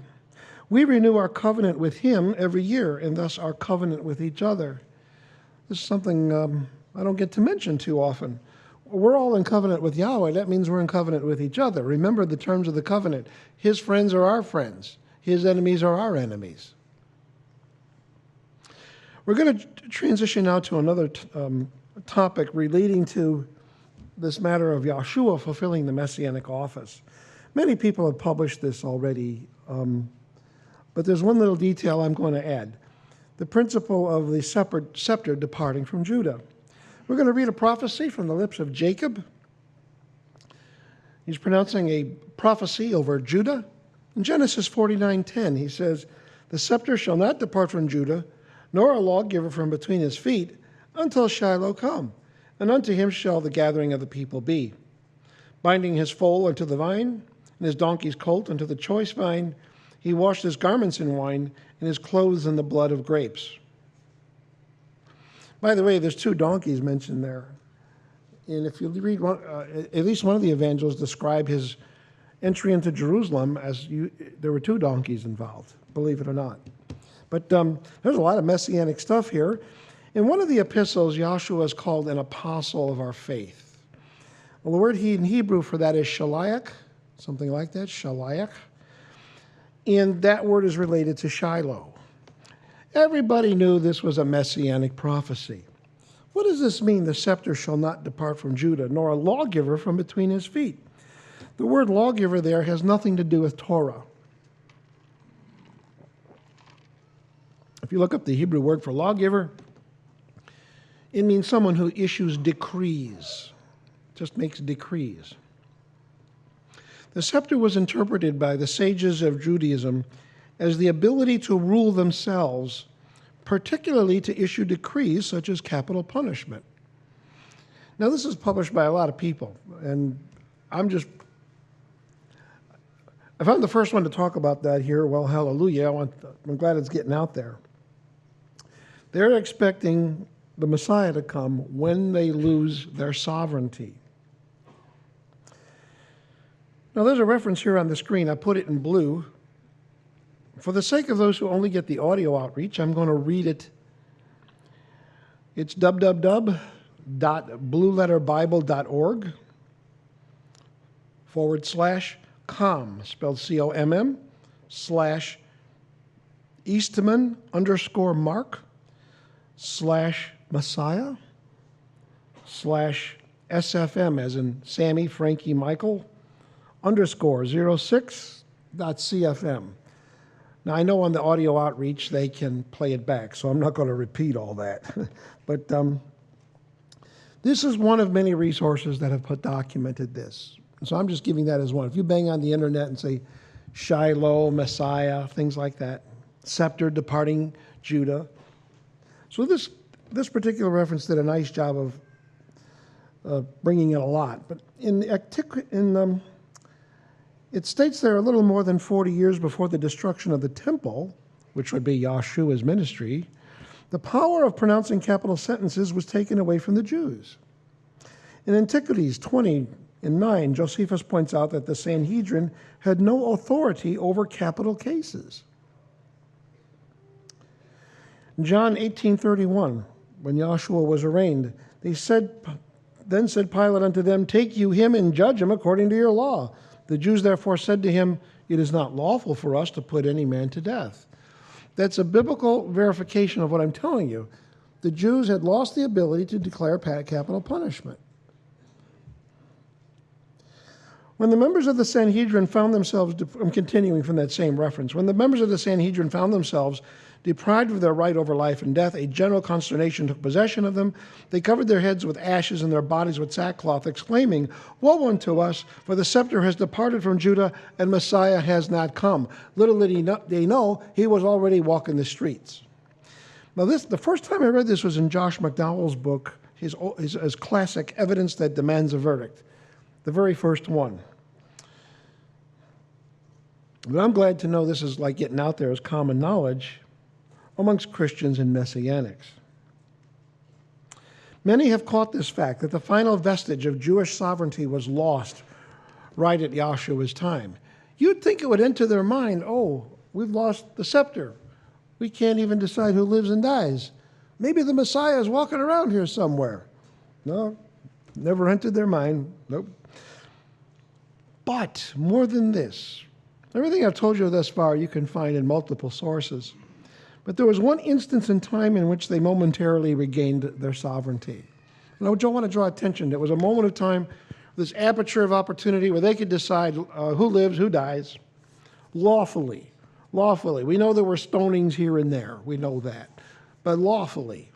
We renew our covenant with him every year, and thus our covenant with each other. This is something I don't get to mention too often. We're all in covenant with Yahweh. That means we're in covenant with each other. Remember the terms of the covenant. His friends are our friends. His enemies are our enemies. We're going to transition now to another topic relating to this matter of Yahshua fulfilling the Messianic office. Many people have published this already, but there's one little detail I'm going to add. The principle of the scepter departing from Judah. We're going to read a prophecy from the lips of Jacob. He's pronouncing a prophecy over Judah. In Genesis 49:10, he says, "The scepter shall not depart from Judah, nor a lawgiver from between his feet, until Shiloh come, and unto him shall the gathering of the people be. Binding his foal unto the vine, and his donkey's colt unto the choice vine, he washed his garments in wine, and his clothes in the blood of grapes." By the way, there's 2 donkeys mentioned there. And if you read one, at least one of the evangels describe his entry into Jerusalem as there were 2 donkeys involved, believe it or not. But there's a lot of messianic stuff here. In one of the epistles, Yahshua is called an apostle of our faith. Well, the word in Hebrew for that is shaliach, something like that, shaliach. And that word is related to Shiloh. Everybody knew this was a messianic prophecy. What does this mean? The scepter shall not depart from Judah, nor a lawgiver from between his feet. The word lawgiver there has nothing to do with Torah. If you look up the Hebrew word for lawgiver, it means someone who issues decrees, just makes decrees. The scepter was interpreted by the sages of Judaism as the ability to rule themselves, particularly to issue decrees such as capital punishment. Now, this is published by a lot of people, and if I'm the first one to talk about that here, well, hallelujah, I'm glad it's getting out there. They're expecting the Messiah to come when they lose their sovereignty. Now, there's a reference here on the screen. I put it in blue. For the sake of those who only get the audio outreach, I'm going to read it. It's www.blueletterbible.org/com, spelled COMM, /Eastman_Mark/Messiah/SFM, as in Sammy, Frankie, Michael, _06.CFM. Now, I know on the audio outreach they can play it back, so I'm not going to repeat all that. But this is one of many resources that have documented this. So I'm just giving that as one. If you bang on the internet and say Shiloh, Messiah, things like that, scepter departing Judah. So this particular reference did a nice job of bringing in a lot. But it states there a little more than 40 years before the destruction of the temple, which would be Yahshua's ministry, the power of pronouncing capital sentences was taken away from the Jews. In Antiquities 20:9, Josephus points out that the Sanhedrin had no authority over capital cases. In John 18:31, when Yahshua was arraigned, then said Pilate unto them, "Take you him and judge him according to your law." The Jews therefore said to him, "It is not lawful for us to put any man to death." That's a biblical verification of what I'm telling you. The Jews had lost the ability to declare capital punishment. When the members of the Sanhedrin found themselves, I'm continuing from that same reference, when the members of the Sanhedrin found themselves deprived of their right over life and death, a general consternation took possession of them. They covered their heads with ashes and their bodies with sackcloth, exclaiming, "Woe unto us, for the scepter has departed from Judah, and Messiah has not come." Little did they know, he was already walking the streets. Now, the first time I read this was in Josh McDowell's book, his classic, Evidence That Demands a Verdict, the very first one. But I'm glad to know this is like getting out there as common knowledge amongst Christians and Messianics. Many have caught this fact that the final vestige of Jewish sovereignty was lost right at Yahshua's time. You'd think it would enter their mind, oh, we've lost the scepter. We can't even decide who lives and dies. Maybe the Messiah is walking around here somewhere. No, never entered their mind. Nope. But more than this, everything I've told you thus far you can find in multiple sources. But there was one instance in time in which they momentarily regained their sovereignty. And I want to draw attention. There was a moment of time, this aperture of opportunity where they could decide who lives, who dies, lawfully. Lawfully. We know there were stonings here and there. We know that. But lawfully.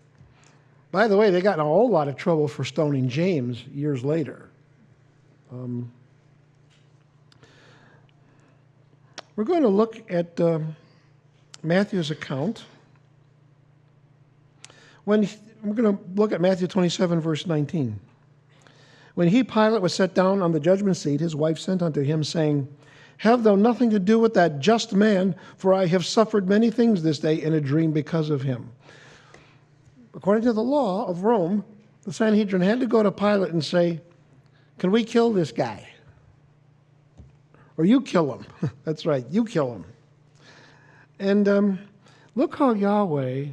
By the way, they got in a whole lot of trouble for stoning James years later. We're going to look at Matthew's account. We're going to look at Matthew 27, verse 19. When he, Pilate, was set down on the judgment seat, his wife sent unto him, saying, Have thou nothing to do with that just man, for I have suffered many things this day in a dream because of him. According to the law of Rome, the Sanhedrin had to go to Pilate and say, Can we kill this guy? Or you kill him. That's right, you kill him. And look how Yahweh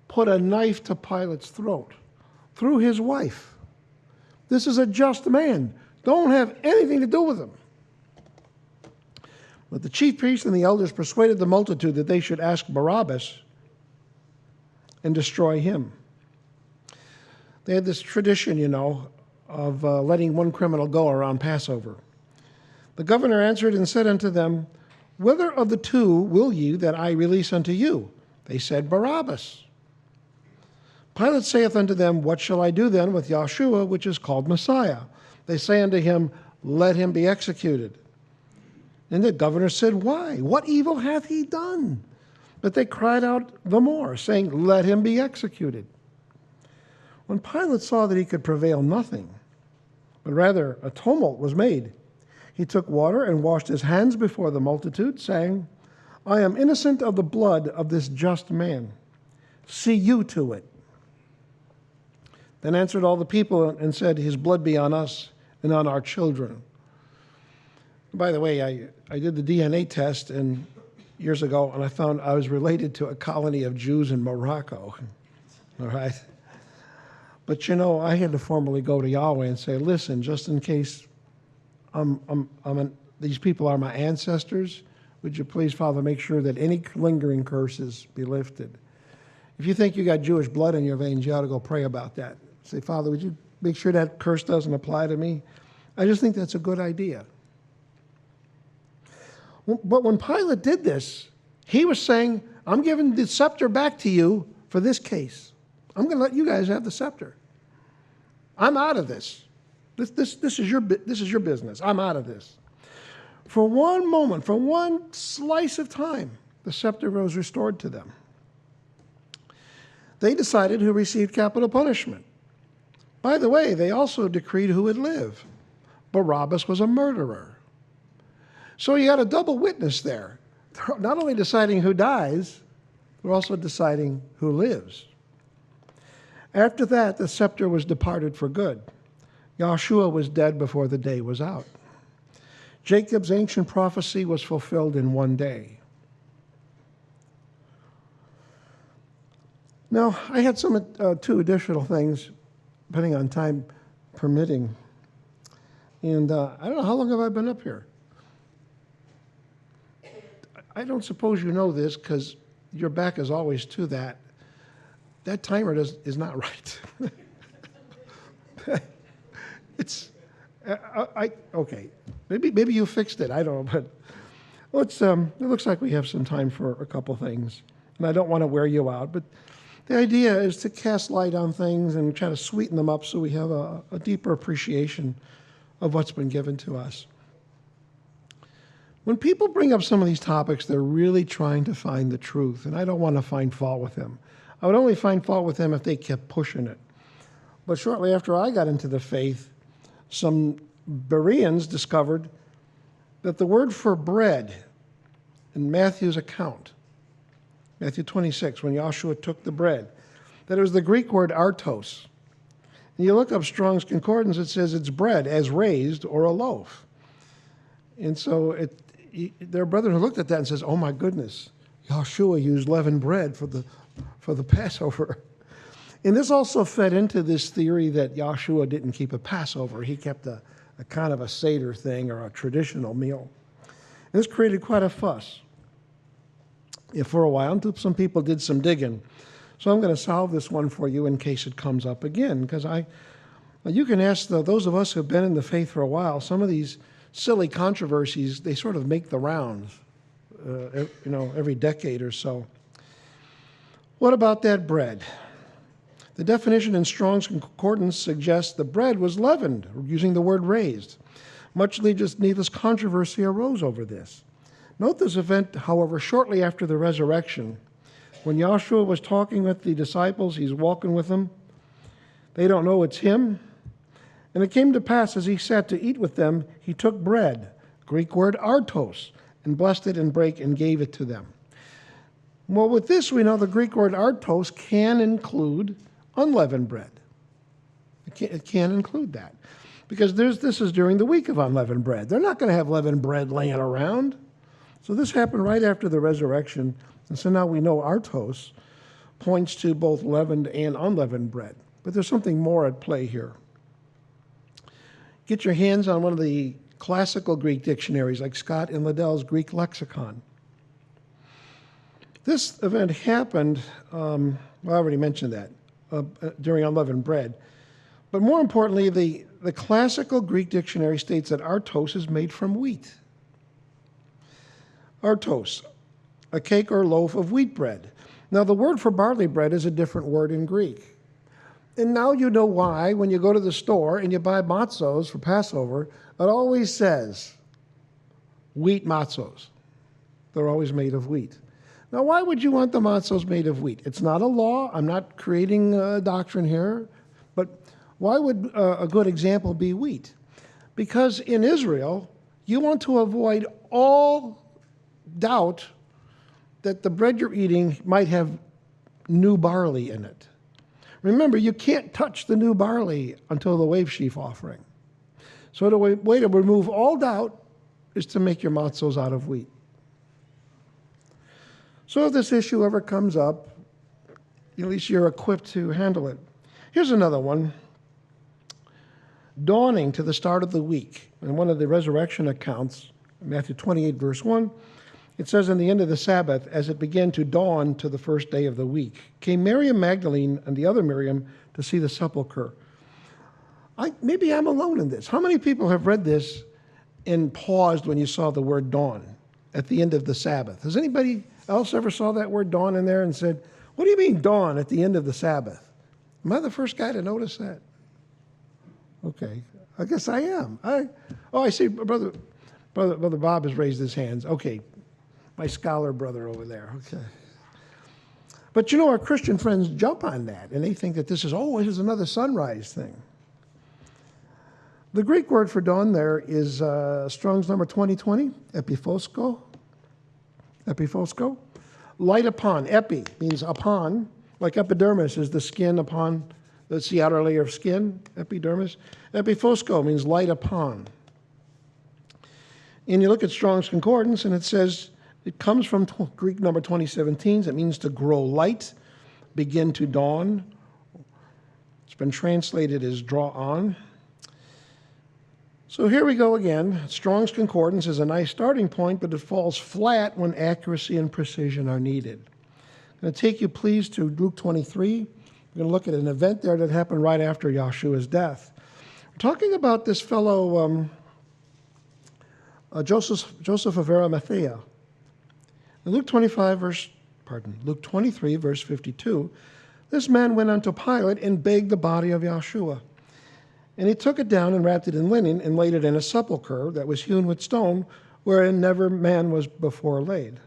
put a knife to Pilate's throat through his wife. This is a just man. Don't have anything to do with him. But the chief priests and the elders persuaded the multitude that they should ask Barabbas and destroy him. They had this tradition, of letting one criminal go around Passover. The governor answered and said unto them, Whither of the two will ye that I release unto you? They said, Barabbas. Pilate saith unto them, What shall I do then with Yahshua, which is called Messiah? They say unto him, Let him be executed. And the governor said, Why? What evil hath he done? But they cried out the more, saying, Let him be executed. When Pilate saw that he could prevail nothing, but rather a tumult was made, he took water and washed his hands before the multitude, saying, I am innocent of the blood of this just man. See you to it. Then answered all the people and said, His blood be on us and on our children. By the way, I did the DNA test years ago, and I found I was related to a colony of Jews in Morocco. All right? But I had to formally go to Yahweh and say, listen, just in case these people are my ancestors, would you please, Father, make sure that any lingering curses be lifted? If you think you got Jewish blood in your veins, you ought to go pray about that. Say, Father, would you make sure that curse doesn't apply to me? I just think that's a good idea. But when Pilate did this, he was saying, I'm giving the scepter back to you for this case. I'm going to let you guys have the scepter. I'm out of this. This is your business. I'm out of this. For one moment, for one slice of time, the scepter was restored to them. They decided who received capital punishment. By the way, they also decreed who would live. Barabbas was a murderer. So you had a double witness there. They're not only deciding who dies, they're also deciding who lives. After that, the scepter was departed for good. Yahshua was dead before the day was out. Jacob's ancient prophecy was fulfilled in one day. Now, I had two additional things, depending on time permitting. And I don't know, how long have I been up here? I don't suppose you know this, because your back is always to that. That timer is not right. Okay. Maybe you fixed it. I don't know, but it looks like we have some time for a couple things. And I don't want to wear you out, but the idea is to cast light on things and try to sweeten them up so we have a deeper appreciation of what's been given to us. When people bring up some of these topics, they're really trying to find the truth, and I don't want to find fault with them. I would only find fault with them if they kept pushing it. But shortly after I got into the faith, some Bereans discovered that the word for bread in Matthew's account, Matthew 26, when Yahshua took the bread, that it was the Greek word artos. And you look up Strong's Concordance, it says it's bread as raised or a loaf. And so there are brethren who looked at that and says, oh my goodness, Yahshua used leavened bread for the Passover. And this also fed into this theory that Yahshua didn't keep a Passover. He kept a kind of a Seder thing or a traditional meal. And this created quite a fuss for a while, until some people did some digging. So I'm going to solve this one for you in case it comes up again, because you can ask those of us who have been in the faith for a while, some of these silly controversies, they sort of make the rounds, every decade or so. What about that bread? The definition in Strong's Concordance suggests the bread was leavened, using the word raised. Much needless controversy arose over this. Note this event, however, shortly after the resurrection. When Yahshua was talking with the disciples, he's walking with them. They don't know it's him. And it came to pass, as he sat to eat with them, he took bread, Greek word artos, and blessed it and brake and gave it to them. Well, with this, we know the Greek word artos can include unleavened bread. It can include that. Because this is during the week of unleavened bread. They're not going to have leavened bread laying around. So this happened right after the resurrection. And so now we know artos points to both leavened and unleavened bread. But there's something more at play here. Get your hands on one of the classical Greek dictionaries like Scott and Liddell's Greek lexicon. This event happened, well, I already mentioned that, during unleavened bread. But more importantly, the classical Greek dictionary states that artos is made from wheat. Artos, a cake or loaf of wheat bread. Now, the word for barley bread is a different word in Greek. And now you know why, when you go to the store and you buy matzos for Passover, it always says wheat matzos. They're always made of wheat. Now, why would you want the matzos made of wheat? It's not a law. I'm not creating a doctrine here. But why would a good example be wheat? Because in Israel, you want to avoid all doubt that the bread you're eating might have new barley in it. Remember, you can't touch the new barley until the wave sheaf offering. So the way to remove all doubt is to make your matzos out of wheat. So if this issue ever comes up, at least you're equipped to handle it. Here's another one. Dawning to the start of the week. In one of the resurrection accounts, Matthew 28, verse 1, it says, in the end of the Sabbath, as it began to dawn to the first day of the week, came Miriam Magdalene and the other Miriam to see the sepulchre. Maybe I'm alone in this. How many people have read this and paused when you saw the word dawn at the end of the Sabbath? Has anybody else ever saw that word dawn in there and said, what do you mean dawn at the end of the Sabbath? Am I the first guy to notice that? Okay, I guess I am. I see Brother Bob has raised his hands. Okay. My scholar brother over there, okay. But you know, our Christian friends jump on that, and they think that this is another sunrise thing. The Greek word for dawn there is Strong's number 2020, epiphosko. Epiphosko. Light upon, epi means upon, like epidermis is the skin upon, that's the outer layer of skin, epidermis. Epiphosko means light upon. And you look at Strong's Concordance, and it says, it comes from Greek number 2017. It means to grow light, begin to dawn. It's been translated as draw on. So here we go again. Strong's Concordance is a nice starting point, but it falls flat when accuracy and precision are needed. I'm going to take you, please, to Luke 23. We're going to look at an event there that happened right after Yahshua's death. We're talking about this fellow, Joseph of Arimathea. In Luke 23, verse 52, this man went unto Pilate and begged the body of Yahshua. And he took it down and wrapped it in linen and laid it in a sepulchre that was hewn with stone, wherein never man was before laid.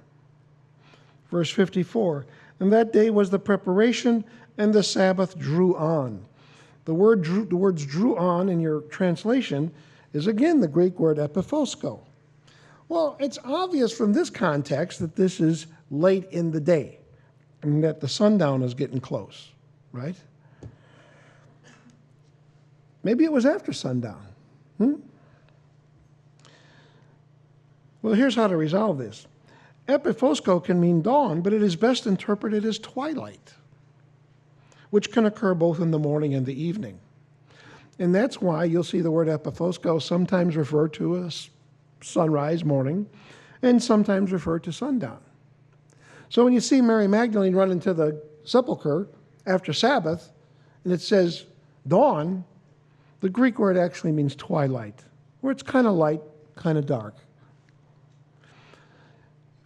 Verse 54, and that day was the preparation, and the Sabbath drew on. The words drew on in your translation is again the Greek word epiphosko. Well, it's obvious from this context that this is late in the day and that the sundown is getting close, right? Maybe it was after sundown. Well, here's how to resolve this. Epiphosko can mean dawn, but it is best interpreted as twilight, which can occur both in the morning and the evening. And that's why you'll see the word epiphosko sometimes referred to as sunrise, morning, and sometimes referred to sundown. So when you see Mary Magdalene run into the sepulchre after Sabbath, and it says dawn, the Greek word actually means twilight, where it's kind of light, kind of dark.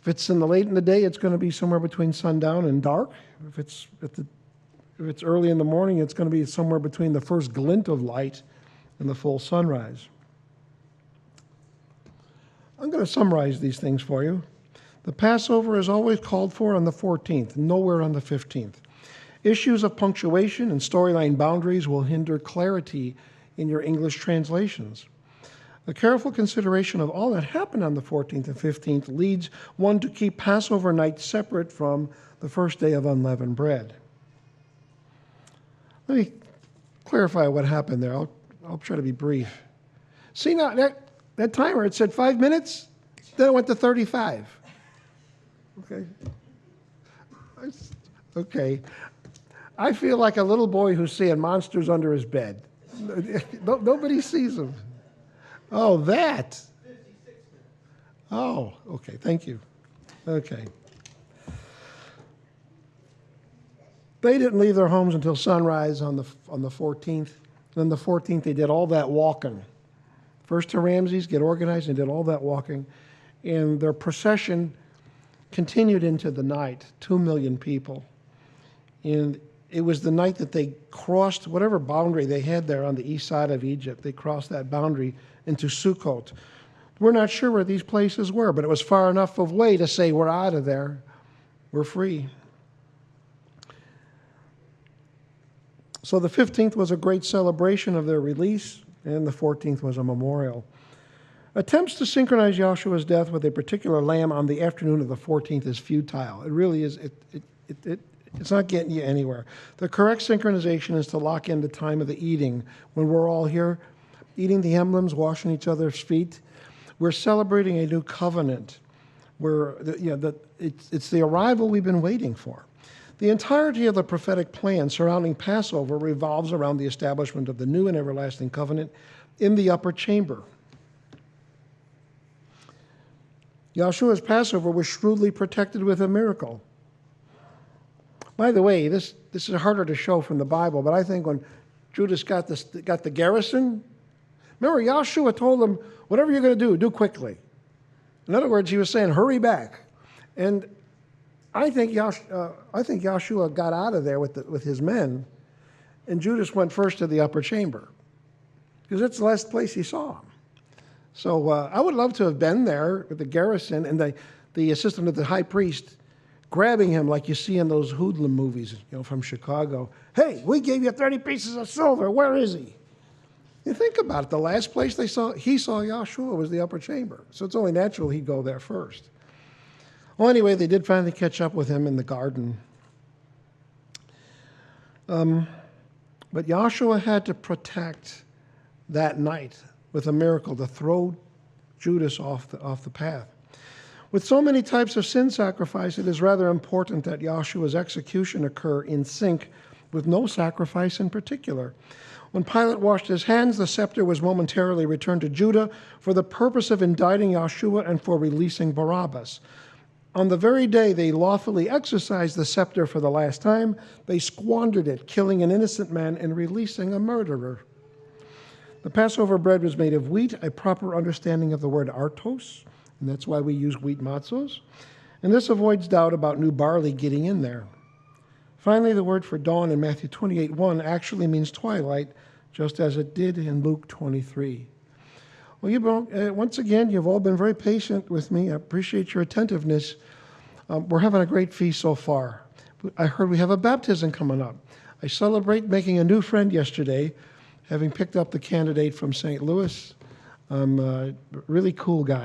If it's late in the day, it's going to be somewhere between sundown and dark. If it's if it's early in the morning, it's going to be somewhere between the first glint of light and the full sunrise. I'm going to summarize these things for you. The Passover is always called for on the 14th, nowhere on the 15th. Issues of punctuation and storyline boundaries will hinder clarity in your English translations. A careful consideration of all that happened on the 14th and 15th leads one to keep Passover night separate from the first day of unleavened bread. Let me clarify what happened there. I'll try to be brief. See now, that timer, it said 5 minutes, then it went to 35. Okay. Okay. I feel like a little boy who's seeing monsters under his bed. Nobody sees them. Oh, that. 56 minutes. Oh, okay. Thank you. Okay. They didn't leave their homes until sunrise on the 14th. Then the 14th, they did all that walking. First to Ramses, get organized, and did all that walking. And their procession continued into the night, 2 million people. And it was the night that they crossed whatever boundary they had there on the east side of Egypt. They crossed that boundary into Sukkot. We're not sure where these places were, but it was far enough away to say, we're out of there. We're free. So the 15th was a great celebration of their release, and the 14th was a memorial. Attempts to synchronize Yahshua's death with a particular lamb on the afternoon of the 14th is futile. It really is. It's not getting you anywhere. The correct synchronization is to lock in the time of the eating. When we're all here eating the emblems, washing each other's feet, we're celebrating a new covenant. It's the arrival we've been waiting for. The entirety of the prophetic plan surrounding Passover revolves around the establishment of the new and everlasting covenant in the upper chamber. Yahshua's Passover was shrewdly protected with a miracle. By the way, this is harder to show from the Bible, but I think when Judas got the garrison, remember Yahshua told them, whatever you're going to do quickly. In other words, he was saying, hurry back. And I think Yahshua got out of there with his men, and Judas went first to the upper chamber, because that's the last place he saw him. So I would love to have been there with the garrison and the assistant of the high priest grabbing him like you see in those hoodlum movies, from Chicago. Hey, we gave you 30 pieces of silver. Where is he? You think about it. The last place he saw Yahshua was the upper chamber. So it's only natural he'd go there first. Well, anyway, they did finally catch up with him in the garden. But Yahshua had to protect that night with a miracle to throw Judas off the path. With so many types of sin sacrifice, it is rather important that Yahshua's execution occur in sync with no sacrifice in particular. When Pilate washed his hands, the scepter was momentarily returned to Judah for the purpose of indicting Yahshua and for releasing Barabbas. On the very day they lawfully exercised the scepter for the last time, they squandered it, killing an innocent man and releasing a murderer. The Passover bread was made of wheat, a proper understanding of the word artos, and that's why we use wheat matzos. And this avoids doubt about new barley getting in there. Finally, the word for dawn in Matthew 28:1 actually means twilight, just as it did in Luke 23. Well, once again, you've all been very patient with me. I appreciate your attentiveness. We're having a great feast so far. I heard we have a baptism coming up. I celebrate making a new friend yesterday, having picked up the candidate from St. Louis. A really cool guy.